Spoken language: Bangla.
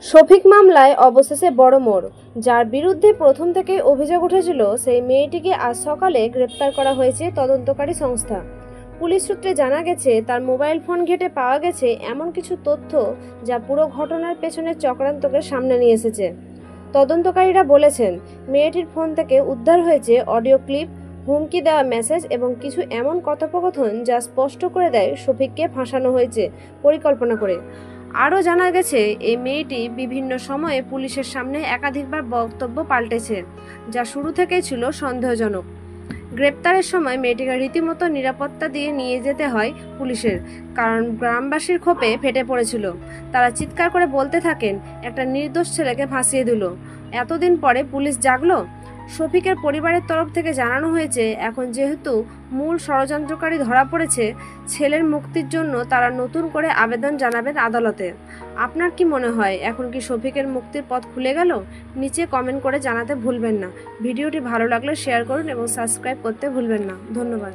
শফিক মামলায় অবশেষে বড় মোড়। যার বিরুদ্ধে প্রথম থেকেই অভিযোগ উঠেছিল সেই মেয়েটিকে আজ সকালে গ্রেপ্তার করা হয়েছে তদন্তকারী সংস্থা। পুলিশ সূত্রে জানা গেছে, তার মোবাইল ফোন ঘেঁটে পাওয়া গেছে এমন কিছু তথ্য যা পুরো ঘটনার পেছনে চক্রান্তকে সামনে নিয়ে এসেছে। তদন্তকারীরা বলেছেন, মেয়েটির ফোন থেকে উদ্ধার হয়েছে অডিও ক্লিপ, হুমকি দেওয়া মেসেজ এবং কিছু এমন কথোপকথন যা স্পষ্ট করে দেয় শফিককে ফাঁসানো হয়েছে পরিকল্পনা করে। আরও জানা গেছে, এই মেয়েটি বিভিন্ন সময়ে পুলিশের সামনে একাধিকবার বক্তব্য পাল্টেছে, যা শুরু থেকেই ছিল সন্দেহজনক। গ্রেপ্তারের সময় মেয়েটিকে রীতিমতো নিরাপত্তা দিয়ে নিয়ে যেতে হয় পুলিশের, কারণ গ্রামবাসীর ক্ষোভে ফেটে পড়েছিল। তারা চিৎকার করে বলতে থাকেন, একটা নির্দোষ ছেলেকে ফাঁসিয়ে দিল। এতদিন পরে পুলিশ জাগলো। শফিকের পরিবারের তরফ থেকে জানানো হয়েছে, এখন যেহেতু মূল ষড়যন্ত্রকারী ধরা পড়েছে, ছেলের মুক্তির জন্য তারা নতুন করে আবেদন জানাবেন আদালতে। আপনার কি মনে হয়, এখন কি শফিকের মুক্তির পথ খুলে গেল? নিচে কমেন্ট করে জানাতে ভুলবেন না। ভিডিওটি ভালো লাগলে শেয়ার করুন এবং সাবস্ক্রাইব করতে ভুলবেন না। ধন্যবাদ।